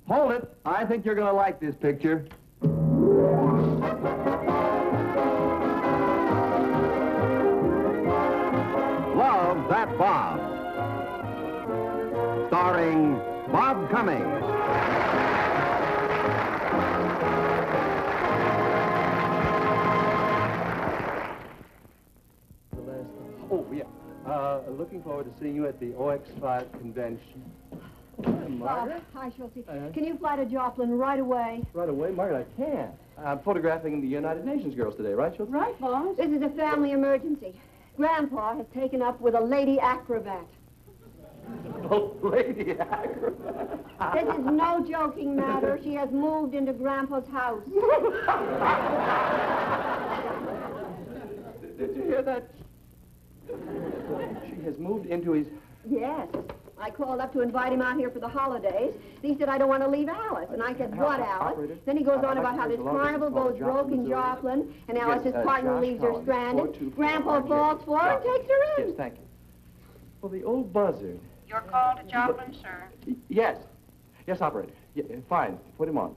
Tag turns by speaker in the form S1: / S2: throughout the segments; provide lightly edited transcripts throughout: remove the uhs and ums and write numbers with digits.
S1: Hold it. I think you're going to like this picture. Love That Bob. Starring Bob Cummings.
S2: Oh, yeah. Looking forward to seeing you at the OX5 convention. Hi, Margaret.
S3: Hi, Schulte. Can you fly to Joplin right away?
S2: Right away, Margaret, I can't. I'm photographing the United Nations girls today, right, Schultz?
S3: Right, boss. This is a family emergency. Grandpa has taken up with a lady acrobat.
S2: Oh, lady acrobat.
S3: This is no joking matter. She has moved into Grandpa's house.
S2: Did you hear that? She has moved into his...
S3: Yes. I called up to invite him out here for the holidays. He said, I don't want to leave Alice. And I said, what, Alice?
S2: Operator?
S3: Then he goes on about how this carnival goes broke in Joplin, and Alice's partner leaves her stranded. Grandpa falls for her and takes her in.
S2: Yes, thank you. Well, the old buzzard.
S4: Your call to Joplin, sir.
S2: Yes. Yes, operator. Fine. Put him on.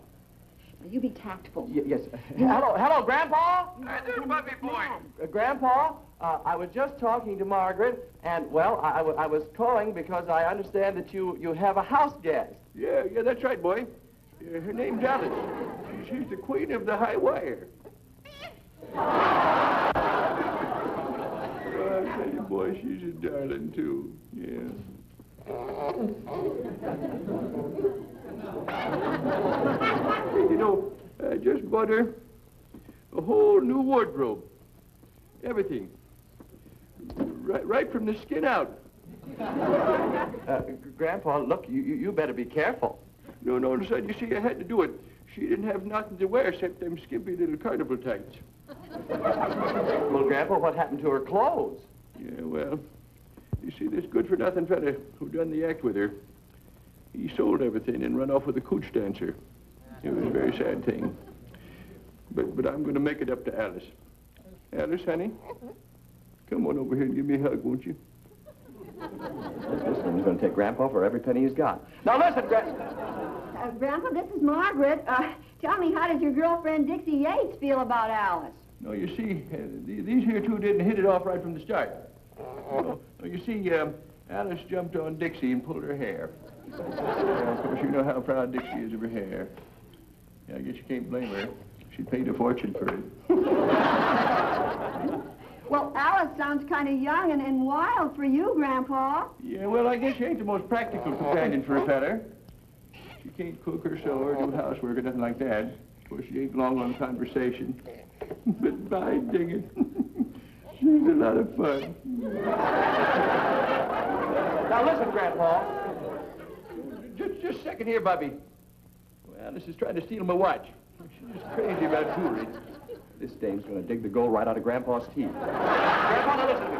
S3: Now, you be tactful.
S2: Yes. Hello, Grandpa?
S1: Hi there, Bubby boy.
S2: Grandpa, I was just talking to Margaret, and, well, I was calling because I understand that you have a house guest.
S1: Yeah, that's right, boy. Her name's Alice. She's the queen of the high wire. I tell you, boy, she's a darling, too. Yeah. You know, I just bought her a whole new wardrobe. Everything. Right from the skin out.
S2: Grandpa, look, you better be careful.
S1: No, son, you see, I had to do it. She didn't have nothing to wear except them skimpy little carnival tights.
S2: Well, Grandpa, what happened to her clothes?
S1: Yeah, well, you see, this good-for-nothing fella who done the act with her, he sold everything and run off with a cooch dancer. It was a very sad thing. But I'm going to make it up to Alice. Alice, honey, come on over here and give me a hug, won't you?
S2: Listen, he's going to take Grandpa for every penny he's got. Now, listen,
S3: Grandpa, this is Margaret. Tell me, how does your girlfriend Dixie Yates feel about Alice?
S1: No, you see, these here two didn't hit it off right from the start. No, you see, Alice jumped on Dixie and pulled her hair. Of course, you know how proud Dixie is of her hair. Yeah, I guess you can't blame her. She paid a fortune for it.
S3: Well, Alice sounds kind of young and wild for you, Grandpa.
S1: Yeah, well, I guess she ain't the most practical companion for a feller. She can't cook or sew or do housework or nothing like that. Of course, she ain't long on conversation. But by dang it, she's a lot of fun.
S2: Now, listen, Grandpa.
S1: Just a second here, Bubby. Well, Alice is trying to steal my watch. She's crazy about jewelry.
S2: This dame's going to dig the gold right out of Grandpa's teeth. Grandpa, now listen to me.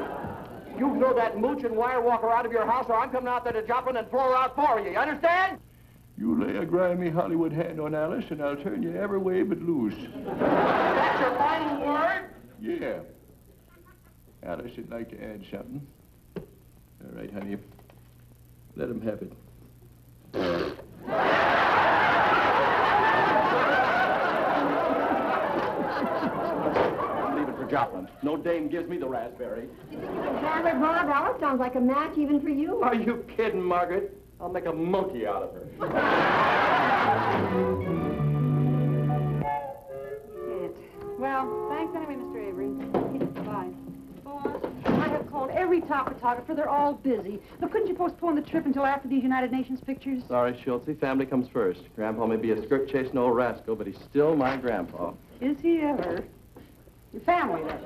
S2: You throw that mooch and wire walker out of your house, or I'm coming out there to Joplin and throw her out for you. You understand?
S1: You lay a grimy Hollywood hand on Alice, and I'll turn you every way but loose.
S2: That's your final word?
S1: Yeah. Alice would like to add something. All right, honey. Let him have it.
S2: Leave it for Joplin. No dame gives me the raspberry.
S3: Margaret, Bob, Alice sounds like a match even for you.
S2: Are you kidding, Margaret? I'll make a monkey out of her.
S4: Well, thanks anyway, Mr. Avery. Bye. Boss, I have called every top photographer. They're all busy. But couldn't you postpone the trip until after these United Nations pictures?
S2: Sorry, Schultze. Family comes first. Grandpa may be a skirt-chasing old rascal, but he's still my grandpa.
S4: Is he ever? Your family, then.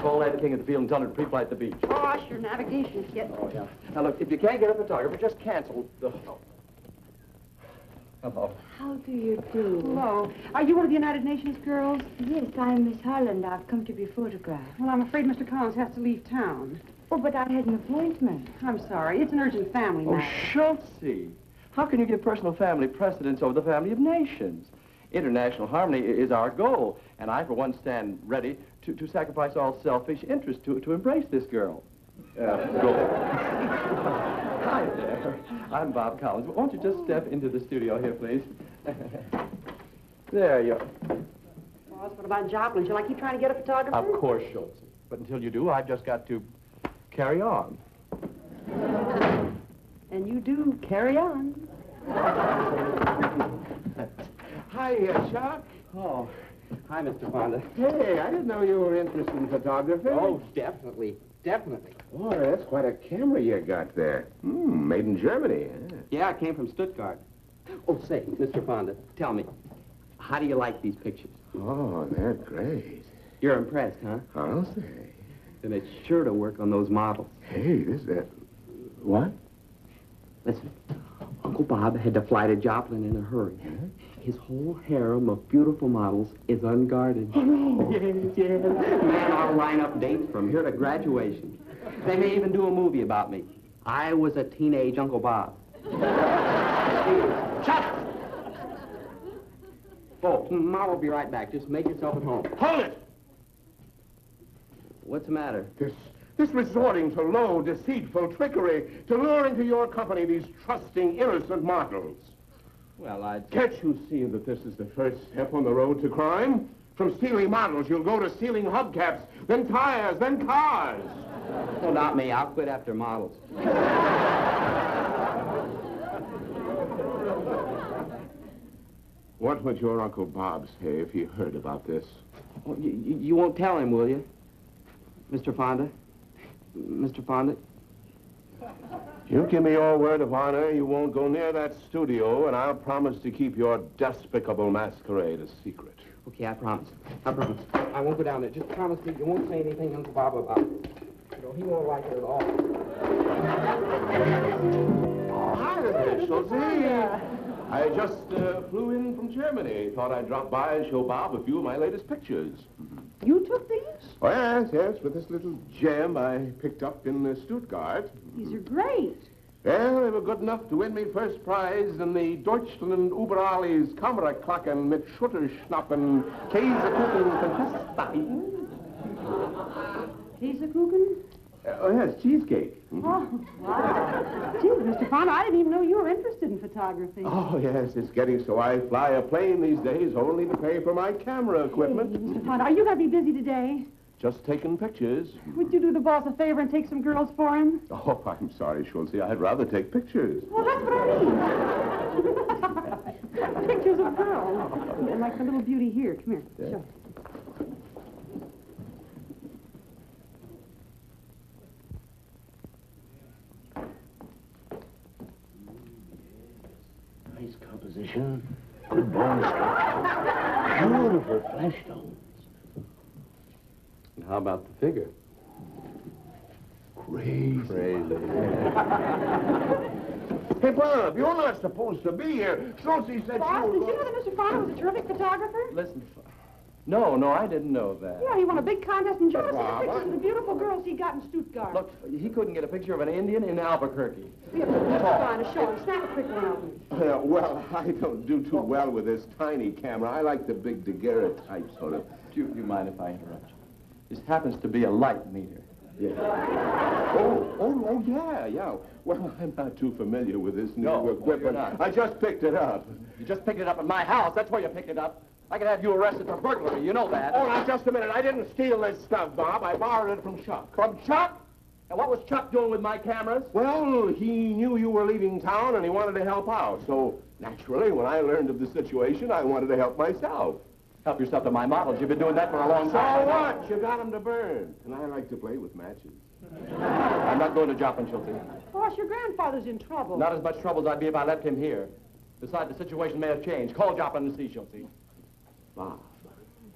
S2: Call that king at the field and tell her to pre-flight the beach.
S4: Gosh, your navigation's getting...
S2: Oh, yeah. Now, look, if you can't get a photographer, just cancel the... Hello.
S5: How do you do?
S4: Hello. Are you one of the United Nations girls?
S5: Yes, I'm Miss Holland. I've come to be photographed.
S4: Well, I'm afraid Mr. Collins has to leave town.
S5: Oh, but I had an appointment.
S4: I'm sorry. It's an urgent family
S2: Oh,
S4: matter.
S2: Schultze. How can you give personal family precedence over the family of nations? International harmony is our goal, and I, for one, stand ready to sacrifice all selfish interest to embrace this girl. Go. Hi there. I'm Bob Collins. Won't you just step into the studio here, please? There you are.
S4: Boss, what about Joplin? Shall I keep trying to get a photographer?
S2: Of course, Schultz. But until you do, I've just got to carry on.
S4: And you do carry on.
S6: Hi, Chuck.
S2: Oh, hi, Mr. Fonda.
S6: Hey, I didn't know you were interested in photography.
S2: Oh, definitely. Definitely.
S6: Boy, that's quite a camera you got there. Made in Germany. Huh?
S2: Yeah, I came from Stuttgart. Oh, say, Mr. Fonda, tell me, how do you like these pictures?
S6: Oh, they're great.
S2: You're impressed, huh?
S6: I'll say.
S2: Then it's sure to work on those models.
S6: Hey, what?
S2: Listen, Uncle Bob had to fly to Joplin in a hurry.
S6: Huh?
S2: His whole harem of beautiful models is unguarded. Yes. Man, I'll line up dates from here to graduation. They may even do a movie about me. I was a teenage Uncle Bob. Shut! Oh, Ma will be right back. Just make yourself at home.
S6: Hold it!
S2: What's the matter?
S6: This resorting to low, deceitful trickery to lure into your company these trusting, innocent models.
S2: Well,
S6: Can't you see that this is the first step on the road to crime? From stealing models, you'll go to stealing hubcaps, then tires, then cars.
S2: Well, not me. I'll quit after models.
S6: What would your Uncle Bob say if he heard about this?
S2: Well, you won't tell him, will you? Mr. Fonda? Mr. Fonda?
S6: You give me your word of honor you won't go near that studio, and I'll promise to keep your despicable masquerade a secret.
S2: Okay, I promise. I promise. I won't go down there. Just promise me you won't say anything to Uncle Bob about it. You know, he won't like it at all.
S6: Oh, hi there, Schultz. I just flew in from Germany. Thought I'd drop by and show Bob a few of my latest pictures.
S4: You took these?
S6: Oh, yes, with this little gem I picked up in Stuttgart.
S4: These are great.
S6: Well, they were good enough to win me first prize in the Deutschland über alles Kameraklacken mit Schutterschnappen Käsekuchen Contest.
S4: Käsekuchen?
S6: Oh, yes, cheesecake.
S4: Oh, wow. Gee, Mr. Fonda, I didn't even know you were interested in photography.
S6: Oh, yes, it's getting so I fly a plane these days only to pay for my camera equipment.
S4: Hey, Mr. Fonda, are you going to be busy today?
S6: Just taking pictures.
S4: Would you do the boss a favor and take some girls for him?
S6: Oh, I'm sorry, Schultz. I'd rather take pictures.
S4: Well, that's what I mean. Pictures of girls. Like the little beauty here. Come here.
S6: Yeah.
S4: Show.
S7: Nice composition, good bone structure, beautiful flesh tones.
S2: And how about the figure?
S7: Crazy.
S6: Hey, Bob, you're not supposed to be here. Schultz said
S4: Boss,
S6: you
S4: did
S6: were...
S4: you know that Mr. Fonda was a terrific photographer?
S2: Listen, no, I didn't know that.
S4: Yeah, he won a big contest in Germany.
S6: Bob,
S4: Pictures of the beautiful girls he got in Stuttgart.
S2: Look, he couldn't get a picture of an Indian in Albuquerque.
S4: Here, Mr. Fonda, show him. Snap a quick one of them.
S6: Well, I don't do too well with this tiny camera. I like the big daguerreotype sort of.
S2: Do you mind if I interrupt you? This happens to be a light meter.
S6: Yeah. Yeah. Well, I'm not too familiar with this new equipment.
S2: you're not.
S6: I just picked it up.
S2: You just picked it up at my house. That's where you picked it up. I could have you arrested for burglary. You know that.
S6: Oh, now, just a minute. I didn't steal this stuff, Bob. I borrowed it from Chuck.
S2: From Chuck? And what was Chuck doing with my cameras?
S6: Well, he knew you were leaving town, and he wanted to help out. So, naturally, when I learned of the situation, I wanted to help myself.
S2: Help yourself to my models. You've been doing that for a long
S6: So
S2: time.
S6: what? You got them to burn. And I like to play with matches.
S2: I'm not going to Joplin, Schultz.
S4: Boss, your grandfather's in trouble.
S2: Not as much trouble as I'd be if I left him here. Besides, the situation may have changed. Call Joplin and see, Schultz.
S6: Bob,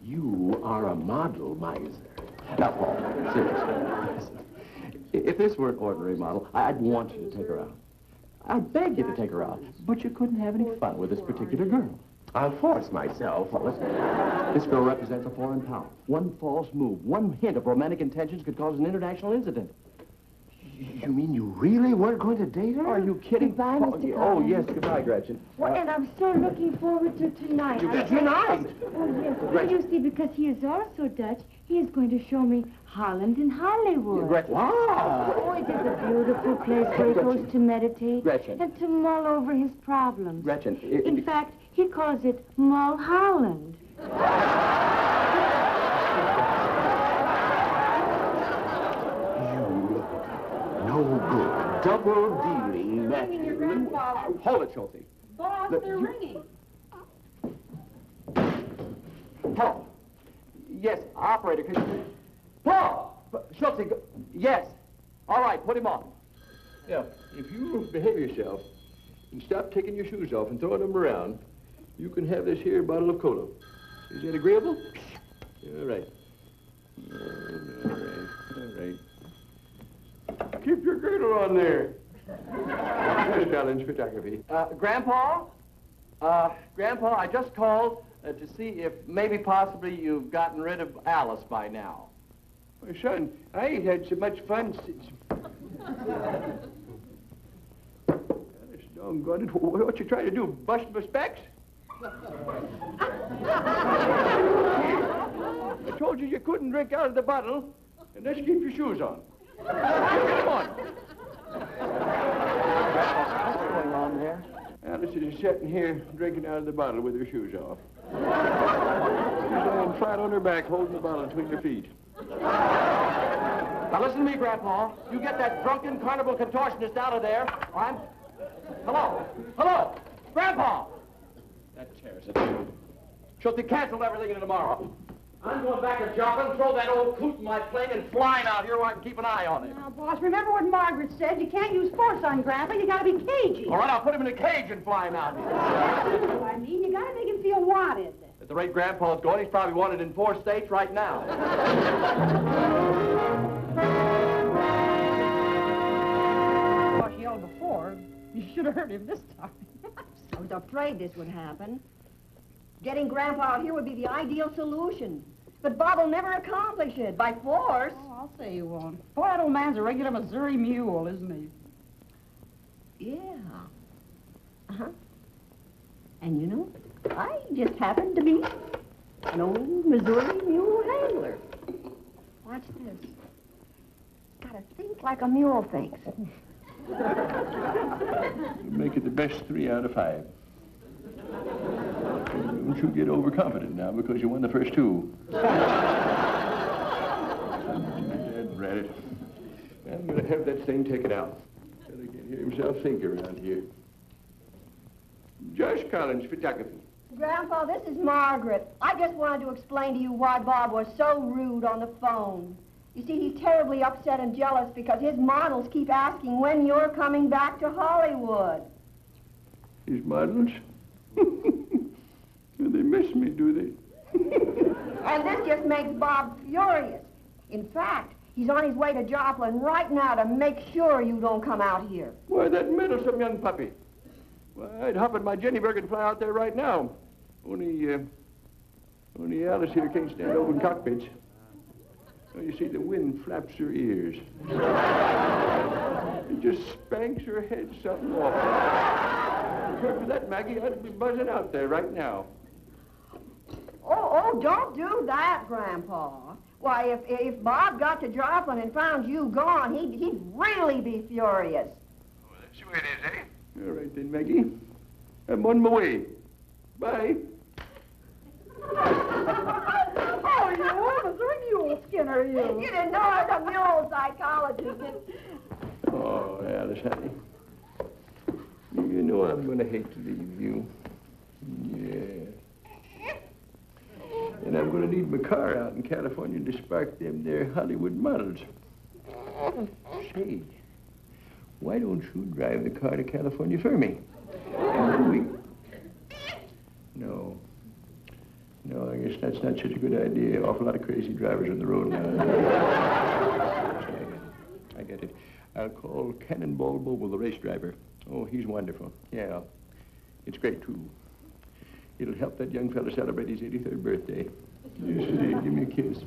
S6: you are a model miser.
S2: Now, Paul, seriously. If this were an ordinary model, I'd want you to take her out. I'd beg you to take her out. But you couldn't have any fun with this particular girl.
S6: I'll force myself.
S2: Well, listen. This girl represents a foreign power. One false move, one hint of romantic intentions could cause an international incident.
S6: You mean you really weren't going to date her?
S1: Are you kidding?
S5: Goodbye, Mr.
S1: Oh,
S5: Collins.
S1: yes, goodbye, Gretchen.
S5: Well, and I'm so looking forward to tonight.
S6: Tonight?
S5: Oh, yes. Well, you see, because he is also Dutch, he is going to show me Holland and Hollywood.
S1: Gretchen.
S6: Wow!
S5: Oh, it is a beautiful place where he goes to meditate
S1: Gretchen.
S5: and to mull over his problems.
S1: Gretchen,
S5: In fact, he calls it Mulholland.
S6: No good. Double-dealing.
S4: Ringing your grandfather.
S1: Hold it, Schulte.
S4: Boss,
S1: Look,
S4: they're
S1: you-
S4: ringing.
S2: Paul. Yes, operator. Paul! Schultze, yes. All right, put him on.
S1: Yeah, if you behave yourself and stop taking your shoes off and throwing them around, you can have this here bottle of cola. Is that agreeable? All right. All right. Keep your girdle on there. Yes, Collins, photography.
S2: Grandpa? Grandpa, I just called to see if maybe possibly you've gotten rid of Alice by now.
S1: My son, I ain't had so much fun since... Alice, doggone it. What you trying to do, bust my specs? I told you you couldn't drink out of the bottle unless you keep your shoes on. Come on.
S2: What's going on there?
S1: Alice is sitting here drinking out of the bottle with her shoes off. She's laying flat on her back, holding the bottle between her feet.
S2: Now listen to me, Grandpa. You get that drunken carnival contortionist out of there, or I'm... Hello? Hello? Grandpa!
S1: That's Harrison.
S2: Schulte, cancel everything until tomorrow. I'm going back to Joplin, throw that old coot in my plane, and flying out here where I can keep an eye on it.
S4: Now, boss, remember what Margaret said. You can't use force on Grandpa. You gotta be cagey.
S2: All right, I'll put him in a cage and fly him out here.
S4: You know what I mean? You gotta make him feel wanted.
S2: At the rate Grandpa's going, he's probably wanted in 4 states right now.
S4: Boss yelled before. You should have heard him this time.
S3: I was afraid this would happen. Getting Grandpa out here would be the ideal solution. But Bob will never accomplish it by force.
S4: Oh, I'll say you won't. Boy, that old man's a regular Missouri mule, isn't he?
S3: Yeah. Uh-huh. And you know, I just happen to be an old Missouri mule handler. Watch this. Gotta think like a mule thinks.
S1: Make it the best 3 out of 5. Don't you get overconfident now because you won the first 2. Dad, rat it. I'm going to have that thing taken out. So they can't hear himself think around here. Josh Collins, photography.
S3: Grandpa, this is Margaret. I just wanted to explain to you why Bob was so rude on the phone. You see, he's terribly upset and jealous because his models keep asking when you're coming back to Hollywood.
S1: His models? They miss me, do they?
S3: And this just makes Bob furious. In fact, he's on his way to Joplin right now to make sure you don't come out here.
S1: Why, that meddlesome young puppy. Why, I'd hop in my Jennyberg and fly out there right now. Only Alice here can't stand open cockpits. Oh, you see, the wind flaps her ears. It just spanks her head something awful. If for that, Maggie, I'd be buzzing out there right now.
S3: Oh, don't do that, Grandpa. Why, if Bob got to Joplin and found you gone, he'd really be furious.
S1: Well, that's the way it is, eh? All right then, Maggie. I'm on my way. Bye.
S4: Oh, you old Missouri mule skinner, you.
S3: You didn't know I was a mule psychologist.
S1: Oh, Alice, honey. You know I'm going to hate to leave you. Yeah. And I'm going to need my car out in California to spark them there Hollywood models. Say, why don't you drive the car to California for me? And then we... No, I guess that's not such a good idea. Awful lot of crazy drivers on the road now. I get it. I'll call Cannonball Bobo, the race driver. Oh, he's wonderful. Yeah, it's great, too. It'll help that young fella celebrate his 83rd birthday. Yes, it is. Give me a kiss.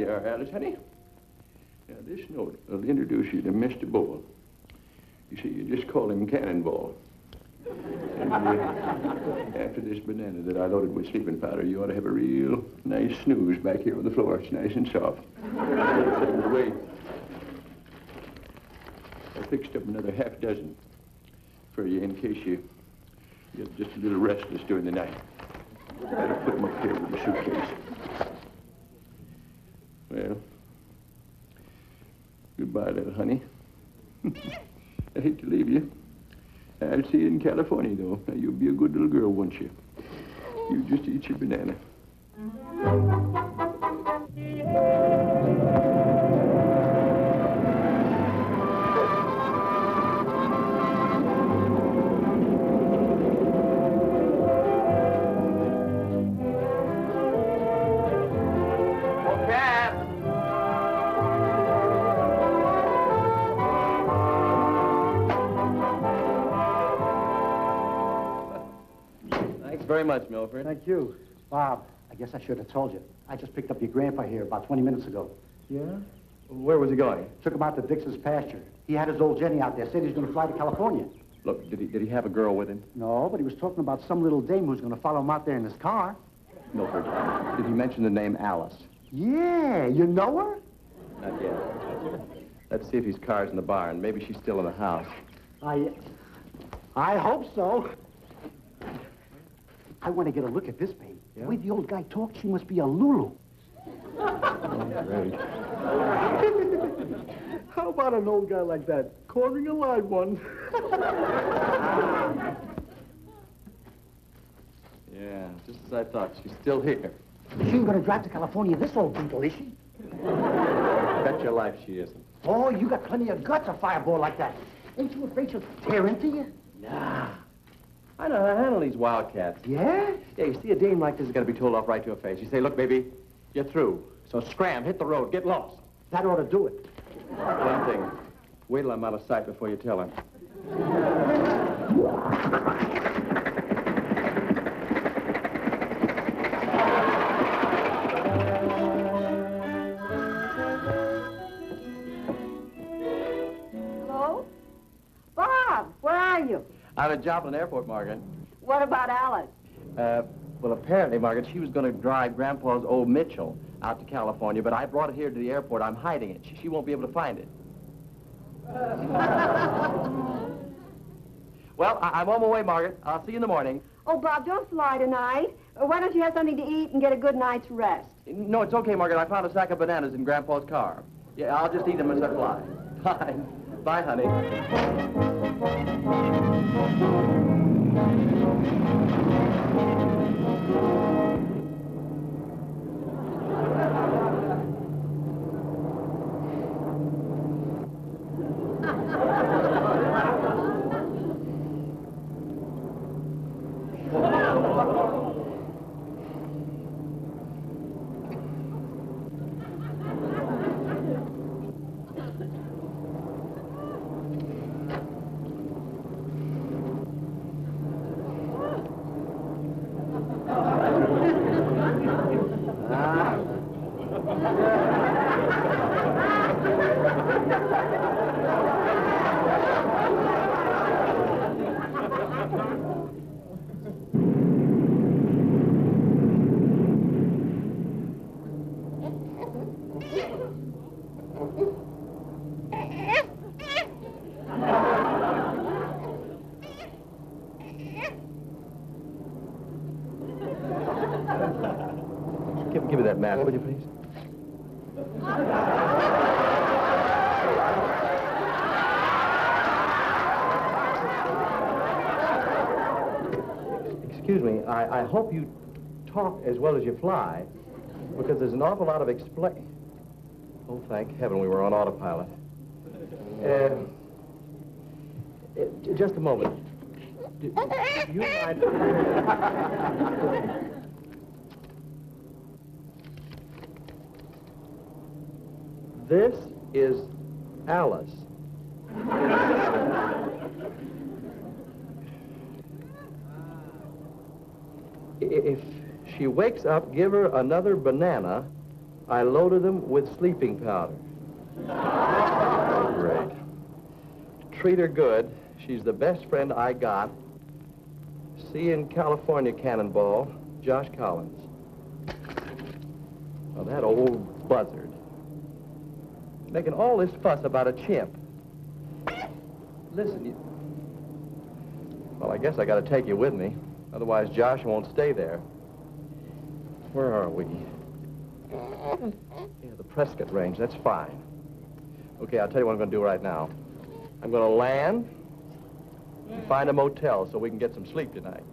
S1: you are, Alice, honey. Now, this note will introduce you to Mr. Bull. You see, you just call him Cannonball. And after this banana that I loaded with sleeping powder, you ought to have a real nice snooze back here on the floor. It's nice and soft. By the way, I fixed up another half dozen for you in case you get just a little restless during the night. Better put them up here with the suitcase. Well, goodbye, little honey. I hate to leave you. I'll see you in California, though. Now, you'll be a good little girl, won't you? You just eat your banana.
S2: Very much, Milford.
S8: Thank you. Bob, I guess I should have told you. I just picked up your grandpa here about 20 minutes ago.
S2: Yeah? Where was he going?
S8: Took him out to Dix's pasture. He had his old Jenny out there, said he was going to fly to California.
S2: Look, did he have a girl with him?
S8: No, but he was talking about some little dame who's going to follow him out there in his car.
S2: Milford, did he mention the name Alice?
S8: Yeah, you know her?
S2: Not yet. Let's see if his car's in the barn. Maybe she's still in the house.
S8: I hope so. I want to get a look at this babe.
S2: Yeah?
S8: The way the old guy talks, she must be a Lulu.
S2: Great.
S8: How about an old guy like that cornering a live one?
S2: Yeah, just as I thought. She's still here.
S8: She ain't going to drive to California this old beetle, is she?
S2: Bet your life she isn't.
S8: Oh, you got plenty of guts, a fireball like that. Ain't you afraid she'll tear into you?
S2: Nah. I know how to handle these wildcats.
S8: Yeah?
S2: Yeah, you see, a dame like this is going to be told off right to her face. You say, look, baby, you're through. So scram, hit the road, get lost.
S8: That ought to do it.
S2: One thing, wait till I'm out of sight before you tell her.
S3: Hello? Bob, where are you?
S2: Out at Joplin Airport, Margaret.
S3: What about Alice?
S2: Well, apparently, Margaret, she was going to drive Grandpa's old Mitchell out to California, but I brought it here to the airport. I'm hiding it. She won't be able to find it. Well, I'm on my way, Margaret. I'll see you in the morning.
S3: Oh, Bob, don't fly tonight. Why don't you have something to eat and get a good night's rest?
S2: No, it's okay, Margaret. I found a sack of bananas in Grandpa's car. Yeah, I'll just eat them as I fly. Bye. Bye, honey. Give me that mat, would you, please? Excuse me, I hope you talk as well as you fly, because there's an awful lot of Oh, thank heaven we were on autopilot. Just a moment. Do you mind... This is Alice. If she wakes up, give her another banana
S9: I loaded them with sleeping powder. Great. Treat her good. She's the best friend I got. See you in California, Cannonball. Josh Collins. Well, that old buzzard. Making all this fuss about a chimp. Listen, you... Well, I guess I gotta take you with me. Otherwise, Josh won't stay there. Where are we? Yeah, the Prescott Range. That's fine. Okay, I'll tell you what I'm gonna do right now. I'm gonna land and find a motel so we can get some sleep tonight.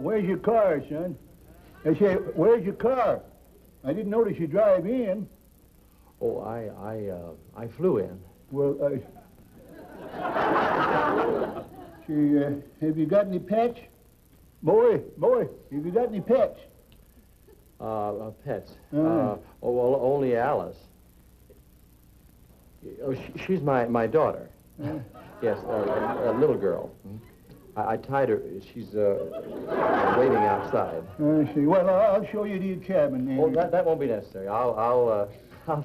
S10: Where's your car, son? I say, where's your car? I didn't notice you drive in.
S9: Oh, I flew in.
S10: Well, have you got any pets? Boy, have you got any pets?
S9: Pets. Oh, well, only Alice. Oh, she's my daughter. Yes, a little girl. I tied her. She's waiting outside.
S10: I see. Well, I'll show you to your cabin then.
S9: Oh, that won't be necessary. I'll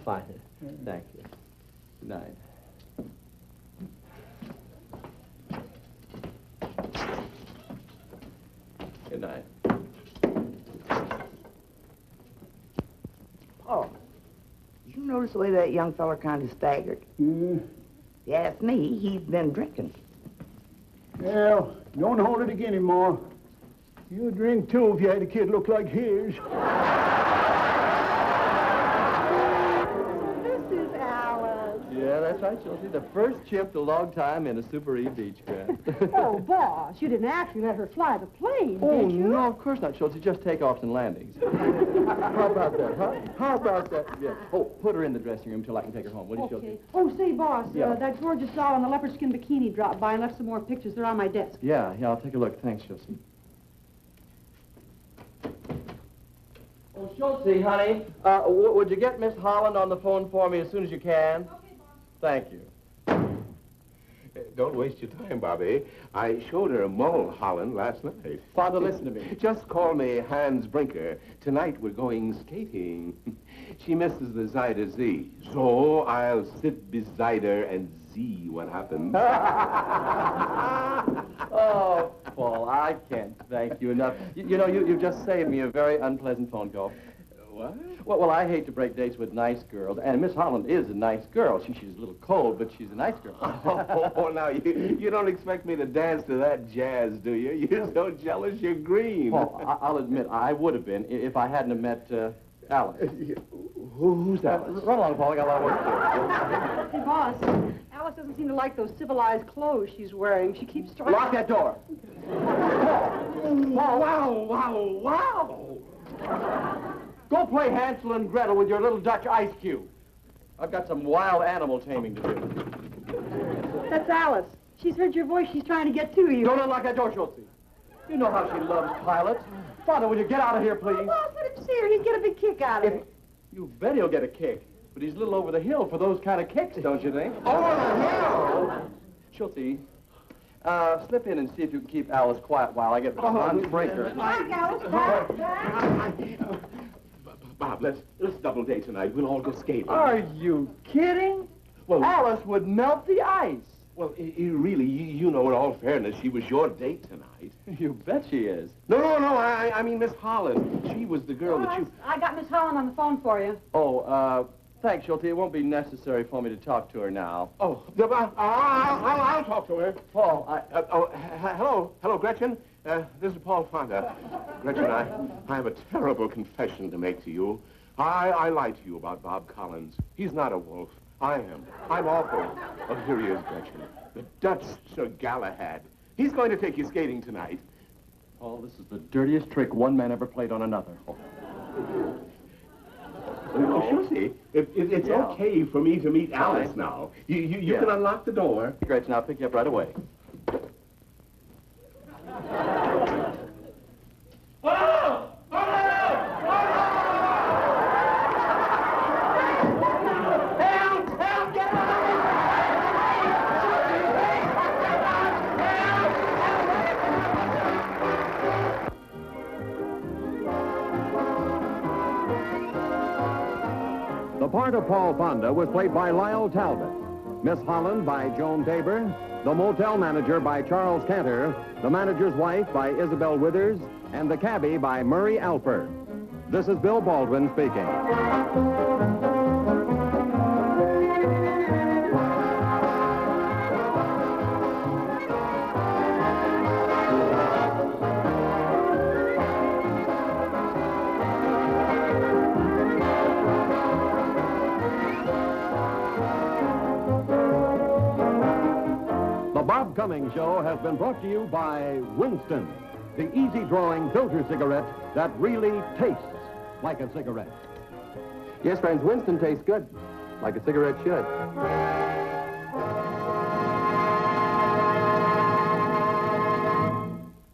S9: find it. Thank you. Good night. Good night.
S11: Oh, did you notice the way that young fella kind of staggered? If you ask me, he's been drinking.
S10: Well, don't hold it against him, Ma. You'd drink, too, if you had a kid look like his.
S4: This is Alice.
S9: Yeah, that's right, Chelsea. The first chimp to log time in a Super E Beechcraft.
S4: Oh, boss, you didn't actually let her fly the plane,
S9: Oh,
S4: did you?
S9: no, of course not, Chelsea. Just takeoffs and landings. How about that, huh? How about that? Yeah. Oh, put her in the dressing room till I can take her home, will you,
S4: Okay.
S9: Chelsea?
S4: Oh, say, boss,
S9: Yeah.
S4: that gorgeous doll in the leopard skin bikini dropped by and left some more pictures. They're on my desk.
S9: Yeah, I'll take a look. Thanks, Chelsea. Oh, Chelsea, honey, would you get Miss Holland on the phone for me as soon as you can? Okay, boss. Thank you.
S6: Don't waste your time, Bobby. I showed her Mulholland last night.
S9: Father, listen to me.
S6: Just call me Hans Brinker. Tonight we're going skating. She misses the Zyder Z. So I'll sit beside her and see what happens.
S9: Oh, Paul, I can't thank you enough. You know, you just saved me a very unpleasant phone call.
S6: What?
S9: Well, I hate to break dates with nice girls, and Miss Holland is a nice girl. She's a little cold, but she's a nice girl.
S6: Oh, now, you don't expect me to dance to that jazz, do you? You're so jealous you're green.
S9: Paul, I'll admit, I would have been if I hadn't have met Alice.
S6: Who's Alice?
S9: Run along, Paul. I got a lot of work to do.
S4: Hey, boss, Alice doesn't seem to like those civilized clothes she's wearing. She keeps trying...
S9: Lock that door.
S6: Wow, wow.
S9: Go play Hansel and Gretel with your little Dutch ice cube. I've got some wild animal taming to do.
S4: That's Alice. She's heard your voice. She's trying to get to you.
S9: Don't unlock that door, Schultze. You know how she loves pilots. Father, will you get out of here, please?
S4: Oh, boss, let him see her. He'd get a big kick out of it.
S9: You bet he'll get a kick. But he's a little over the hill for those kind of kicks, don't you think?
S6: Over the hill?
S9: Schultze, slip in and see if you can keep Alice quiet while I get Hans Brinker.
S4: Back, Alice. Back.
S6: Bob, let's double date tonight. We'll all go skating.
S9: Are you kidding?
S6: Well,
S9: Alice would melt the ice.
S6: Well, really, you know, in all fairness, she was your date tonight.
S9: You bet she is.
S6: No, I mean Miss Holland. She was the girl that you...
S4: I got Miss Holland on the phone for you.
S9: Oh, thanks, Schultze. It won't be necessary for me to talk to her now.
S6: Oh, I'll talk to her.
S9: Paul,
S6: hello, Gretchen. This is Paul Fonda. Gretchen, I have a terrible confession to make to you. I lied to you about Bob Collins. He's not a wolf. I am. I'm awful. Oh, here he is, Gretchen. The Dutch Sir Galahad. He's going to take you skating tonight.
S9: Paul, this is the dirtiest trick one man ever played on another.
S6: Oh, Schultze, it's okay for me to meet Alice now. You can unlock the door.
S9: Great, now I'll pick you up right away.
S12: The part of Paul Fonda was played by Lyle Talbot, Miss Holland by Joan Tabor, the motel manager by Charles Cantor, the manager's wife by Isabel Withers, and the cabbie by Murray Alper. This is Bill Baldwin speaking. The Bob Cummings Show has been brought to you by Winston, the easy-drawing filter cigarette that really tastes like a cigarette.
S9: Yes, friends, Winston tastes good, like a cigarette should.